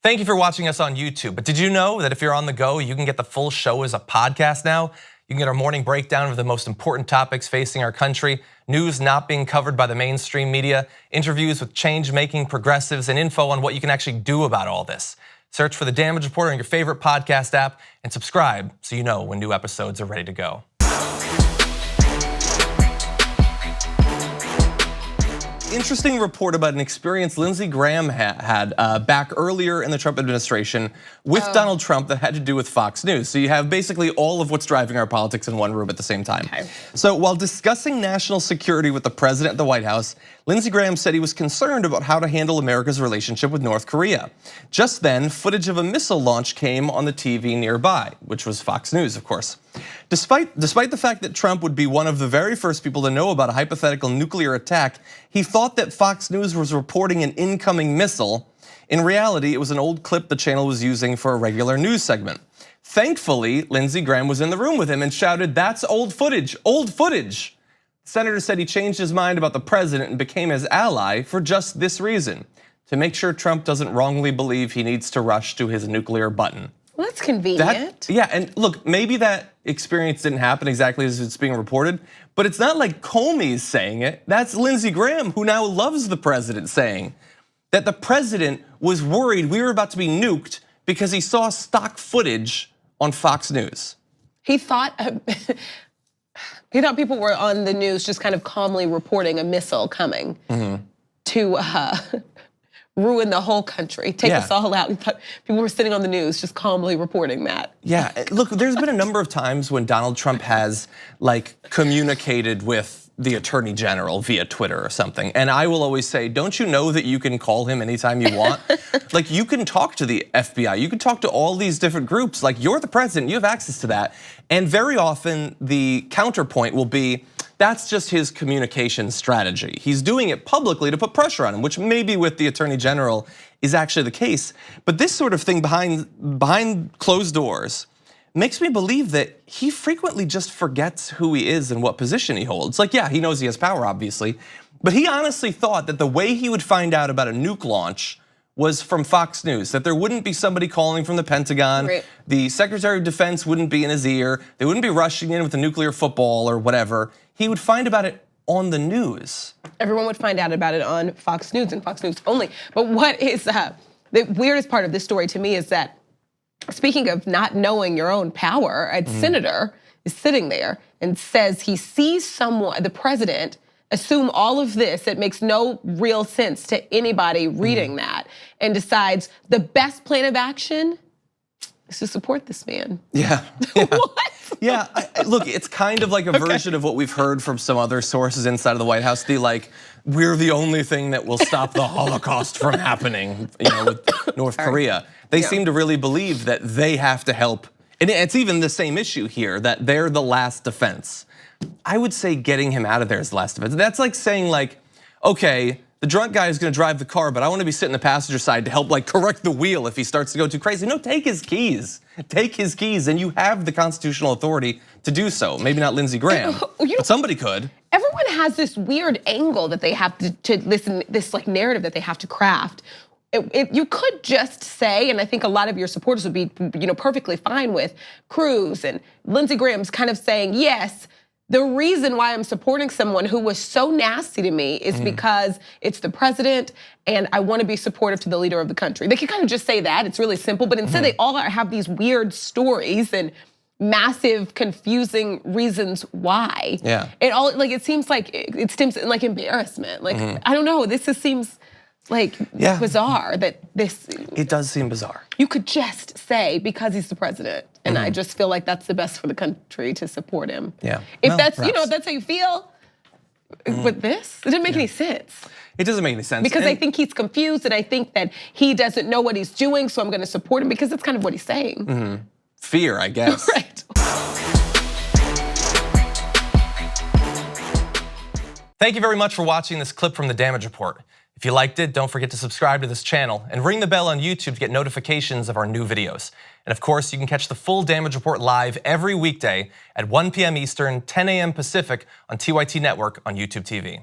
Thank you for watching us on YouTube. But did you know that if you're on the go, you can get the full show as a podcast now? You can get our morning breakdown of the most important topics facing our country, news not being covered by the mainstream media, interviews with change-making progressives, and info on what you can actually do about all this. Search for The Damage Report on your favorite podcast app and subscribe so you know when new episodes are ready to go. Interesting report about an experience Lindsey Graham had back earlier in the Trump administration with Donald Trump that had to do with Fox News. So you have basically all of what's driving our politics in one room at the same time. Okay. So while discussing national security with the president at the White House, Lindsey Graham said he was concerned about how to handle America's relationship with North Korea. Just then, footage of a missile launch came on the TV nearby, which was Fox News, of course. Despite the fact that Trump would be one of the very first people to know about a hypothetical nuclear attack, he thought that Fox News was reporting an incoming missile. In reality, it was an old clip the channel was using for a regular news segment. Thankfully, Lindsey Graham was in the room with him and shouted, "That's old footage, old footage." The senator said he changed his mind about the president and became his ally for just this reason, to make sure Trump doesn't wrongly believe he needs to rush to his nuclear button. Well, that's convenient. Yeah, and look, maybe that experience didn't happen exactly as it's being reported, but it's not like Comey's saying it. That's Lindsey Graham, who now loves the president, saying that the president was worried we were about to be nuked because he saw stock footage on Fox News. He thought people were on the news just kind of calmly reporting a missile coming to ruin the whole country, take us all out. People were sitting on the news just calmly reporting that. Yeah, look, there's been a number of times when Donald Trump has communicated with the attorney general via Twitter or something. And I will always say, don't you know that you can call him anytime you want? You can talk to the FBI, you can talk to all these different groups. You're the president, you have access to that. And very often the counterpoint will be, that's just his communication strategy. He's doing it publicly to put pressure on him, which maybe with the attorney general is actually the case. But this sort of thing behind closed doors makes me believe that he frequently just forgets who he is and what position he holds. Yeah, he knows he has power, obviously, but he honestly thought that the way he would find out about a nuke launch was from Fox News, that there wouldn't be somebody calling from the Pentagon, the Secretary of Defense wouldn't be in his ear, they wouldn't be rushing in with a nuclear football or whatever. He would find about it on the news. Everyone would find out about it on Fox News and Fox News only. But what is the weirdest part of this story to me is that, speaking of not knowing your own power, a senator is sitting there and says he sees someone, the president, assume all of this that makes no real sense to anybody reading that, and decides the best plan of action is to support this man. Yeah. What? Yeah, look, it's kind of like a version of what we've heard from some other sources inside of the White House. We're the only thing that will stop the Holocaust from happening, with North Korea. They seem to really believe that they have to help. And it's even the same issue here, that they're the last defense. I would say getting him out of there is the last defense. That's like saying okay, the drunk guy is gonna drive the car, but I wanna be sitting the passenger side to help correct the wheel if he starts to go too crazy. No, take his keys. Take his keys, and you have the constitutional authority to do so. Maybe not Lindsey Graham, but somebody could. Everyone has this weird angle that they have to listen, this narrative that they have to craft. You could just say, and I think a lot of your supporters would be perfectly fine with, Cruz and Lindsey Graham's kind of saying, yes, the reason why I'm supporting someone who was so nasty to me is because it's the president and I want to be supportive to the leader of the country. They could kind of just say that, it's really simple, but instead they all have these weird stories and massive, confusing reasons why. Yeah. It seems like it stems in embarrassment. I don't know, this just seems bizarre that this. It does seem bizarre. You could just say, because he's the president, and I just feel like that's the best for the country to support him. Yeah. If that's how you feel with this, it doesn't make any sense. It doesn't make any sense. Because I think he's confused, and I think that he doesn't know what he's doing, so I'm gonna support him because that's kind of what he's saying. Fear, I guess. Right. Thank you very much for watching this clip from The Damage Report. If you liked it, don't forget to subscribe to this channel and ring the bell on YouTube to get notifications of our new videos. And of course, you can catch the full Damage Report live every weekday at 1 p.m. Eastern, 10 a.m. Pacific on TYT Network on YouTube TV.